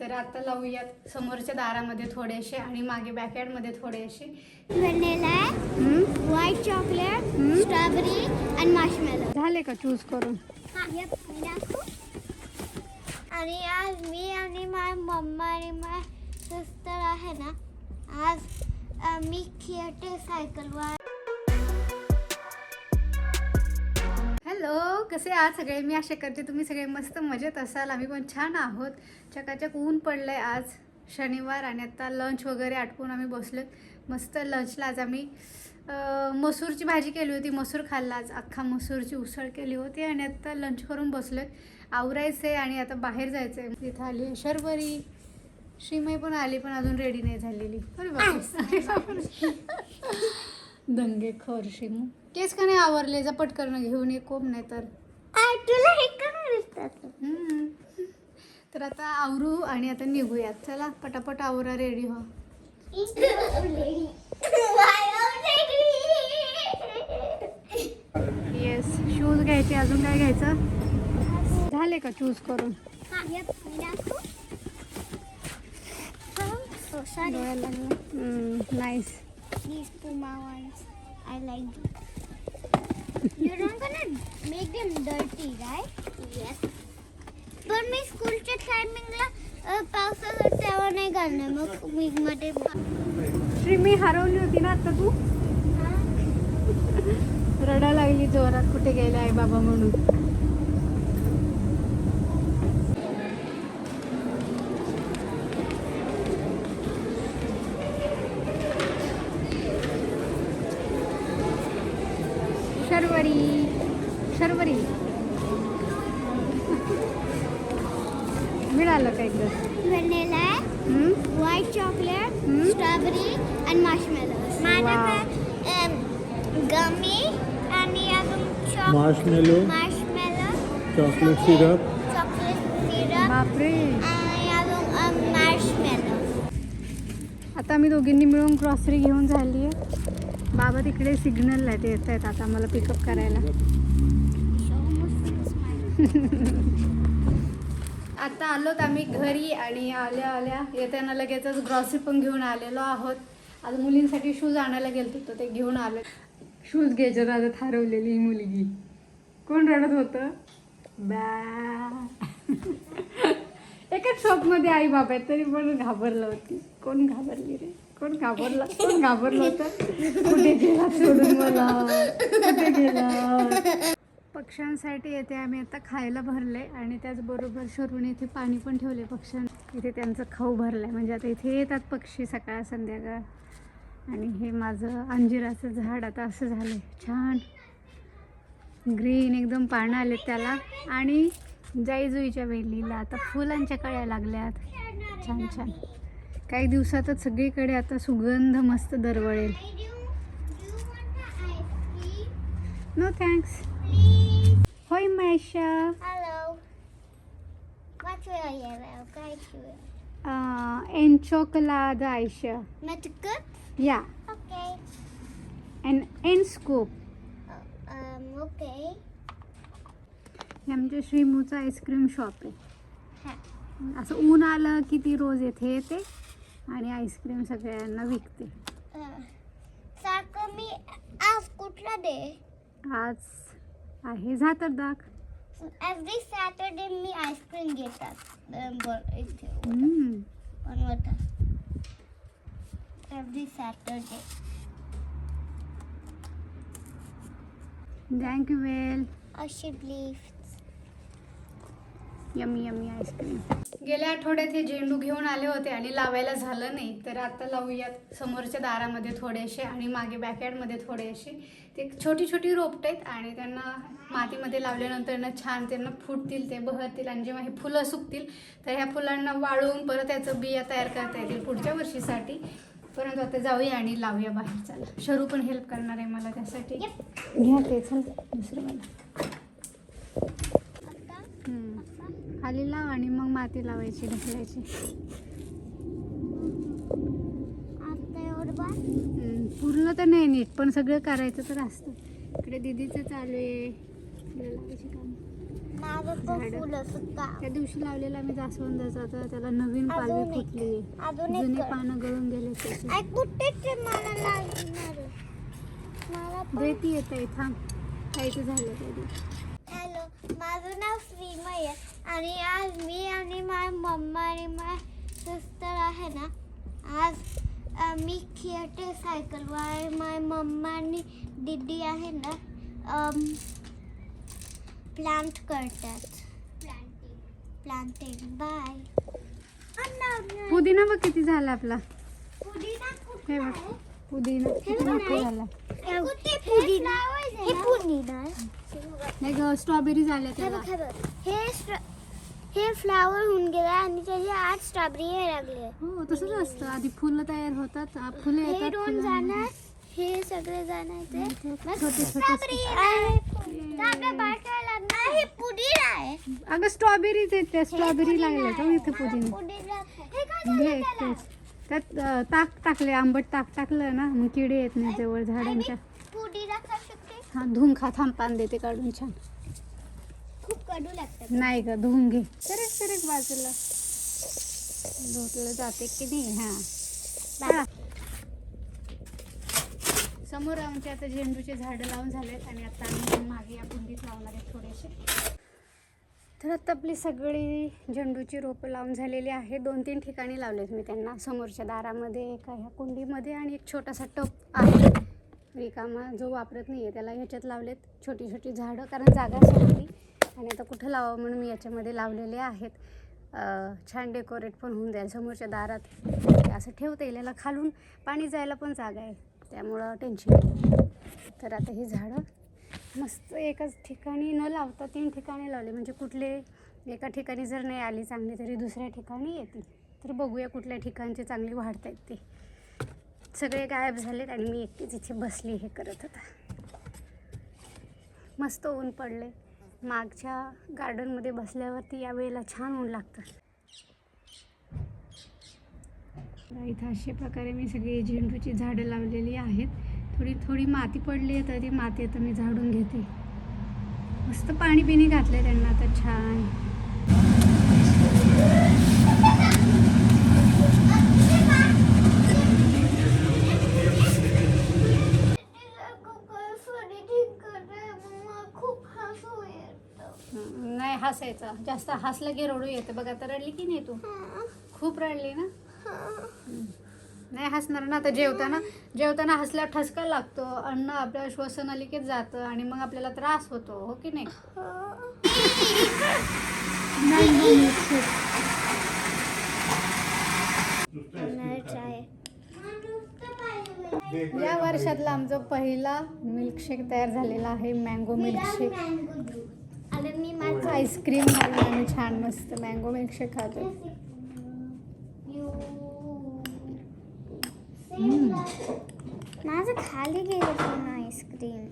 तर आता लावूयात समोरच्या दारामध्ये थोडेसे आणि मागे बॅकयार्ड मध्ये थोडेसे. व्हॅनिला, व्हाईट चॉकलेट, स्ट्रॉबेरी आणि मार्शमेलो. झाले का चूज करून? आणि आज मी आणि माझी मम्मा आणि माझी सिस्टर आहे ना, आज मी खेळते सायकलवर. हॅलो, कसे आहात सगळे? मी आशा करते तुम्ही सगळे मस्त मजेत असाल. आम्ही पण छान आहोत. चकाचक ऊन पडलंय आज शनिवार आणि आता लंच वगैरे आटपून आम्ही बसलो मस्त. लंचला आज आम्ही मसूरची भाजी केली होती, मसूर खाल्ला आज, अख्खा मसूरची उसळ केली होती आणि आता लंच करून बसलोय. आवरायचं आहे आणि आता बाहेर जायचं आहे. तिथं आली आहे शर्वरी, श्रीमय पण आली पण अजून रेडी नाही झालेली. अरे बापरे, दंगेखोर श्रीमू. केस का नाही आवरले? जा पटकन घेऊन ये, कोंब नाही तर. तुला हे करून दिसतात. तर आता आवरू आणि आता निघूयात. चला पटापट आवरा, रेडी हो. येस, शूज घ्यायचे. अजून काय घ्यायचं? झाले का चूज करून? डोळ्याला लागलं. Nice. These Puma ones, I like them. You're not gonna make them dirty, right? Yes. पण मी स्कूलच्या टायमिंगला पावसाळ्यात तेव्हा नाही घालणार. मग वीकमध्ये श्रीमी हरवली होती ना आता तू? रडा लागली जोरात, कुठे गेले आई बाबा म्हणून. शर्वरी मिळालं का एकदा? व्हॅनिला, व्हाईट चॉकलेट, स्ट्रॉबेरी आणि मार्शमेलो. माझ्याकडे गमी आणि अजून मार्शमेलो, चॉकलेट सिरप. बापरे. आणि अजून मार्शमेलो. आता आम्ही दोघींनी मिळून ग्रॉसरी घेऊन झाली आहे. बाबा तिकडे सिग्नलला येत आहेत आता मला पिकअप करायला. आता आलोत आम्ही घरी आणि आल्या आल्या येताना लगेचच ग्रॉसरी पण घेऊन आलेलो आहोत. आज मुलींसाठी शूज आणायला गेलो होतो, ते घेऊन आलो. शूज घ्यायच्या नादात हरवलेली ही मुलगी. कोण रडत होतं? एकाच शॉपमध्ये आई बाबा आहेत तरी पण घाबरलं होती. कोण घाबरली रे? कोण घाबरलं होतं? कुठे गेला सोडून मला? कुठे गेला? पक्ष्यांसाठी येते आम्ही आता खायला भरले आणि त्याचबरोबर शरून इथे पाणी पण ठेवले. पक्ष्यांना इथे त्यांचं खाऊ भरलंय. म्हणजे आता इथे येतात पक्षी सकाळ संध्याकाळ. आणि हे माझं अंजिराचं झाड आता असं झालंय छान ग्रीन, एकदम पानं आले त्याला. आणि जाईजुईच्या वेलीला आता फुलांच्या कळ्या लागल्यात छान छान. काही दिवसातच सगळीकडे आता सुगंध मस्त दरवळेल. No thanks. होय महेशा. Hello. Wat wil je wel? Kijk je. En chocoladeijsje. Met de cup? Ja. Oké. En scoop. Oké. हे आमच्या श्रीमूचं आईस्क्रीम शॉप आहे. हा. असं ऊन आलं की ती रोज येथे येते आणि आईस्क्रीम सगळ्यांना विकते. सारखं मी आज कुठला डे? आज आहे झातरदाख. एव्हरी सॅटर्डे मी आईस्क्रीम घेतात इथे हम्म. बनवतात. Every Saturday. थँक्यू वेल. अशी लीफ. Yummy yummy ice cream. गेल्या आठवड्यात हे झेंडू घेऊन आले होते आणि लावायला झालं नाही, तर आता लावूयात समोरच्या दारामध्ये थोडेसे आणि मागे बॅकयार्डमध्ये थोडेसे. ते छोटी छोटी रोपटे आहेत आणि त्यांना मातीमध्ये लावल्यानंतर ना छान त्यांना फुटतील, ते बहरतील आणि जेव्हा हे फुलं सुकतील तर ह्या फुलांना वाळवून परत त्याचं बिया तयार करता येतील पुढच्या वर्षीसाठी. परंतु आता जाऊया आणि लावूया बाहेर. चला, शरू पण हेल्प करणार आहे मला त्यासाठी. घ्या ते, चल दुसरं मला. खाली लाव आणि मग माती लावायची, ढकलायची. पूर्ण तर नाही नीट, पण सगळं करायचं तर असतं. इकडे दीदीचं चालू आहे लावायची काम. माझं पण झाडं. फुलं सुद्धा. त्या दिवशी लावलेला मी जास्वंदाचा तर त्याला नवीन पालवी अजून एक. फुटली. अजून एक जुने कर. पानं गळून गेले त्याचे. आई कुठेच मला लागणार. मला पण. देती येत आहे, थांब खायचं झालं तरी. हॅलो, माझं नाव श्रीमय आहे आणि आज मी आणि माझी मम्मा आणि माझी सिस्टर आहे ना, आज मी खेळते सायकलवर. माझी मम्मा आणि दीदी आहे ना प्लांट करतात. Planting bye. पुदिना बघ किती झाला आपला. पुदिना हे बघ कुठे पुदिना किती मोठा झाला. आहे? कुठे पुदिना? हे पुदिना आहे. नाही ग, स्ट्रॉबेरी झाल्या हे त्याला. बघ, हे बघ. हे फ्लावर होऊन गेला आणि त्याची आज स्ट्रॉबेरी हे लागले. हो तसंच असतं, आधी फुलं तयार होतात, फुलं हे येतात, दोन फुलं जाणार, हे सगळे जाणार ते. मग छोटे स्ट्रॉबेरी आहे. आपल्या बारकायला लागणार. हे पुदिना आहे. अगं स्ट्रॉबेरीच आहेत त्या, स्ट्रॉबेरी लागल्या का इथे पुदिना. पुदिना. हे काय घे झालं एक त्याला? तेच. त्यात ताक टाकले, आंबट ताक टाकलं ना मग किडे येत नाही जवळ झाडांच्या. पुदिना खाऊ शकते? हा धुवून खा, थांब पान देते काढून छान. खूप कडू लागतात. नाही ग, धुवून घे. सरक बाजूला. धुतलं जाते की नाही. हा समोर आमचे आता झेंडूचे झाडं लावून झालेत आणि आता आम्ही मागे या कुंडीत लावणार आहेत थोडेसे. तर आता आपली सगळी झेंडूची रोपं लावून झालेली आहे. 2-3 ठिकाणी लावलेत मी त्यांना, समोरच्या दारामध्ये, एका ह्या कुंडीमध्ये आणि एक छोटासा टप आहे रिकामा जो वापरत नाही आहे त्याला ह्याच्यात लावलेत छोटी छोटी झाडं, कारण जागा संपली आणि आता कुठं लावावं म्हणून मी याच्यामध्ये लावलेले आहेत. छान डेकोरेट पण होऊन जाईल. समोरच्या दारात असं ठेवता येईल, याला खालून पाणी जायला पण जागा आहे त्यामुळं टेन्शन नाही. तर आता ही झाडं मस्त एकाच ठिकाणी न लावता 3 ठिकाणी लावले, म्हणजे कुठले एका ठिकाणी जर नाही आली चांगली तरी दुसऱ्या ठिकाणी येतील. तर बघूया कुठल्या ठिकाणचे चांगली वाढत आहेत ते. सगळे गायब झालेत आणि मी एकटीच इथे बसली हे करत आता. मस्त ऊन पडले. मागच्या गार्डनमध्ये बसल्यावरती यावेळेला छान ऊन लागतं. इथं अशा प्रकारे मी सगळी झेंडूची झाडं लावलेली आहेत. थोडी थोडी माती पडली आहे तर ती माती आता मी झाडून घेते. मस्त पाणी बिणी घातलं त्यांना आता छान. नाही हसायचं, जास्त हसलं की रडू येतं. बघ आता रडली की नाही तू? खूप रडली ना. नाही हसणार ना. आता जेवताना हसल्यावर ठसका लागतो, अन्न आपल्या श्वसनलिकेत जातं आणि मग आपल्याला त्रास होतो, हो की नाही? या वर्षातला आमचा पहिला मिल्कशेक तयार झालेला आहे, मँगो मिल्कशेक. आईस्क्रीम घालून आम्ही छान मस्त मँगो मिल्कशेक खातो. माझं खाली गेलं पूर्ण आईस्क्रीम.